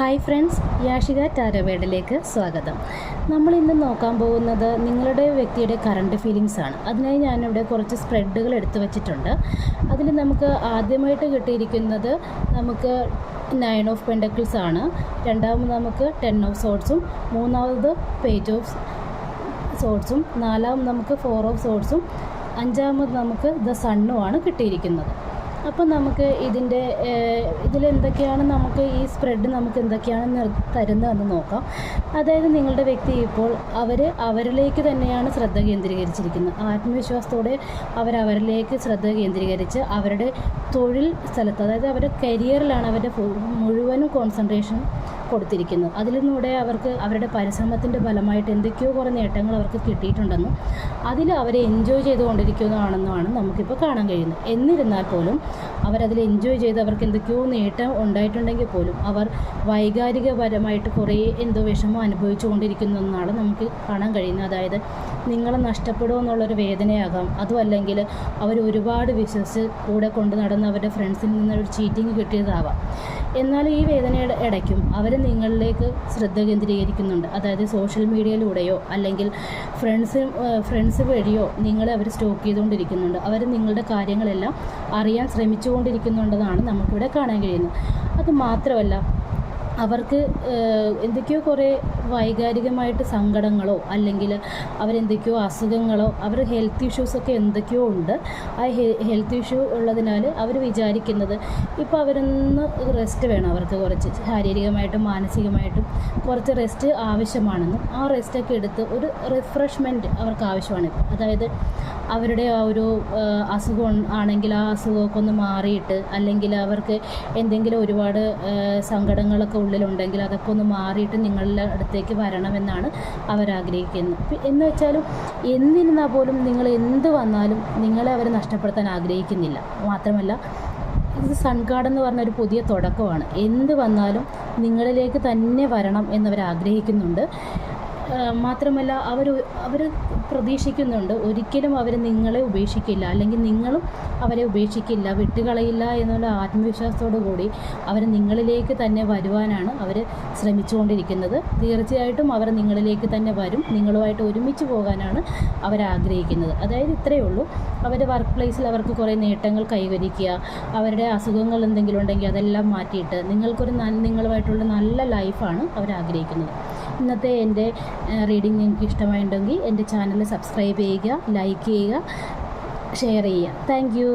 Hi friends, Yashika ടാരോവേഡിലേക്ക് സ്വാഗതം. നമ്മൾ ഇന്ന് നോക്കാൻ പോകുന്നത് നിങ്ങളുടെ വ്യക്തിയുടെ കറണ്ട് ഫീലിങ്സ് ആണ്. അതിനായി ഞാനിവിടെ കുറച്ച് സ്പ്രെഡുകൾ എടുത്തു വച്ചിട്ടുണ്ട്. അതിൽ നമുക്ക് ആദ്യമായിട്ട് കിട്ടിയിരിക്കുന്നത് നമുക്ക് 9 ഓഫ് പെൻഡക്കിൾസ് ആണ്. രണ്ടാമത് നമുക്ക് 10 ഓഫ് സോർട്സും, മൂന്നാമത് പേജ് ഓഫ് സോർട്സും, നാലാമത് നമുക്ക് 4 ഓഫ് സോർട്സും, അഞ്ചാമത് നമുക്ക് ദ സണ്ണുമാണ് കിട്ടിയിരിക്കുന്നത്. അപ്പോൾ നമുക്ക് ഇതിലെന്തൊക്കെയാണ് നമുക്ക് ഈ സ്പ്രെഡ് നമുക്ക് എന്തൊക്കെയാണ് തരുന്നതെന്ന് നോക്കാം. അതായത് നിങ്ങളുടെ വ്യക്തി ഇപ്പോൾ അവരിലേക്ക് തന്നെയാണ് ശ്രദ്ധ കേന്ദ്രീകരിച്ചിരിക്കുന്നത്. ആത്മവിശ്വാസത്തോടെ അവരിലേക്ക് ശ്രദ്ധ കേന്ദ്രീകരിച്ച് അവരുടെ തൊഴിൽ സ്ഥലത്ത്, അതായത് അവരുടെ കരിയറിലാണ് അവരുടെ മുഴുവനും കോൺസെൻട്രേഷൻ കൊടുത്തിരിക്കുന്നത്. അതിലൂടെ അവർക്ക് അവരുടെ പരിശ്രമത്തിൻ്റെ ഫലമായിട്ട് എന്തൊക്കെയോ കുറേ നേട്ടങ്ങൾ അവർക്ക് കിട്ടിയിട്ടുണ്ടെന്നും അതിൽ അവരെ എൻജോയ് ചെയ്തുകൊണ്ടിരിക്കുന്നതാണെന്നുമാണ് നമുക്കിപ്പോൾ കാണാൻ കഴിയുന്നത്. എന്നിരുന്നാൽ പോലും അവരതിൽ എൻജോയ് ചെയ്ത് അവർക്ക് എന്തൊക്കെയോ നേട്ടം ഉണ്ടായിട്ടുണ്ടെങ്കിൽ പോലും അവർ വൈകാരികപരമായിട്ട് കുറേ വിഷമം അനുഭവിച്ചു കൊണ്ടിരിക്കുന്നതെന്നാണ് നമുക്ക് കാണാൻ കഴിയുന്നത്. അതായത് നിങ്ങളെ നഷ്ടപ്പെടുമോ എന്നുള്ളൊരു വേദനയാകാം, അതും അല്ലെങ്കിൽ അവർ ഒരുപാട് വിശ്വസിച്ച് കൂടെ കൊണ്ട് നടന്ന് അവരുടെ ഫ്രണ്ട്സിൽ നിന്നൊരു ചീറ്റിങ് കിട്ടിയതാവാം. എന്നാൽ ഈ വേദനയുടെ ഇടയ്ക്കും അവർ നിങ്ങളിലേക്ക് ശ്രദ്ധ കേന്ദ്രീകരിക്കുന്നുണ്ട്. അതായത് സോഷ്യൽ മീഡിയയിലൂടെയോ അല്ലെങ്കിൽ ഫ്രണ്ട്സ് വഴിയോ നിങ്ങളെ അവർ സ്റ്റോക്ക് ചെയ്തുകൊണ്ടിരിക്കുന്നുണ്ട്. അവർ നിങ്ങളുടെ കാര്യങ്ങളെല്ലാം അറിയാൻ ശ്രമിച്ചുകൊണ്ടിരിക്കുന്നുണ്ടെന്നാണ് നമുക്കിവിടെ കാണാൻ കഴിയുന്നത്. അത് മാത്രമല്ല, അവർക്ക് എന്തൊക്കെയോ കുറേ വൈകാരികമായിട്ട് സങ്കടങ്ങളോ അല്ലെങ്കിൽ അവരെന്തൊക്കെയോ അസുഖങ്ങളോ അവർ ഹെൽത്ത് ഇഷ്യൂസൊക്കെ എന്തൊക്കെയോ ഉണ്ട്. ആ ഹെൽത്ത് ഇഷ്യൂ ഉള്ളതിനാൽ അവർ വിചാരിക്കുന്നത് ഇപ്പോൾ അവരൊന്ന് റെസ്റ്റ് വേണം, അവർക്ക് കുറച്ച് ശാരീരികമായിട്ടും മാനസികമായിട്ടും കുറച്ച് റെസ്റ്റ് ആവശ്യമാണെന്നും ആ റെസ്റ്റൊക്കെ എടുത്ത് ഒരു റിഫ്രഷ്മെൻറ്റ് അവർക്ക് ആവശ്യമാണ്. അതായത് അവരുടെ ആ ഒരു അസുഖം ആണെങ്കിൽ ആ അസുഖമൊക്കെ ഒന്ന് മാറിയിട്ട്, അല്ലെങ്കിൽ അവർക്ക് എന്തെങ്കിലും ഒരുപാട് സങ്കടങ്ങളൊക്കെ ഉള്ളിലുണ്ടെങ്കിൽ അതൊക്കെ ഒന്ന് മാറിയിട്ട് നിങ്ങളുടെ അടുത്തേക്ക് വരണമെന്നാണ് അവരാഗ്രഹിക്കുന്നത്. എന്ന് വെച്ചാലും എന്നിരുന്നാൽ പോലും നിങ്ങൾ എന്ത് വന്നാലും നിങ്ങളെ അവർ നഷ്ടപ്പെടുത്താൻ ആഗ്രഹിക്കുന്നില്ല. മാത്രമല്ല, ഇത് സൺ കാർഡ് എന്ന് പറഞ്ഞൊരു പുതിയ തുടക്കമാണ്. എന്ത് വന്നാലും നിങ്ങളിലേക്ക് തന്നെ വരണം എന്നവർ ആഗ്രഹിക്കുന്നുണ്ട്. മാത്രമല്ല, അവർ പ്രതീക്ഷിക്കുന്നുണ്ട് ഒരിക്കലും അവർ നിങ്ങളെ ഉപേക്ഷിക്കില്ല, അല്ലെങ്കിൽ നിങ്ങളും അവരെ ഉപേക്ഷിക്കില്ല, വിട്ടുകളയില്ല എന്നുള്ള ആത്മവിശ്വാസത്തോടു കൂടി അവർ നിങ്ങളിലേക്ക് തന്നെ വരുവാനാണ് അവർ ശ്രമിച്ചുകൊണ്ടിരിക്കുന്നത്. തീർച്ചയായിട്ടും അവർ നിങ്ങളിലേക്ക് തന്നെ വരും, നിങ്ങളുമായിട്ട് ഒരുമിച്ച് പോകാനാണ് അവരാഗ്രഹിക്കുന്നത്. അതായത് ഇത്രയേ ഉള്ളൂ. അവരുടെ വർക്ക് പ്ലേസിൽ അവർക്ക് കുറേ നേട്ടങ്ങൾ കൈവരിക്കുക, അവരുടെ അസുഖങ്ങൾ എന്തെങ്കിലും ഉണ്ടെങ്കിൽ അതെല്ലാം മാറ്റിയിട്ട് നിങ്ങളുമായിട്ടുള്ള നല്ല ലൈഫാണ് അവരാഗ്രഹിക്കുന്നത്. ഇന്നത്തെ എൻ്റെ റീഡിംഗ് നിങ്ങൾക്ക് ഇഷ്ടമായിട്ടുണ്ടെങ്കിൽ എൻ്റെ ചാനൽ സബ്സ്ക്രൈബ് ചെയ്യുക, ലൈക്ക് ചെയ്യുക, ഷെയർ ചെയ്യുക. Thank you.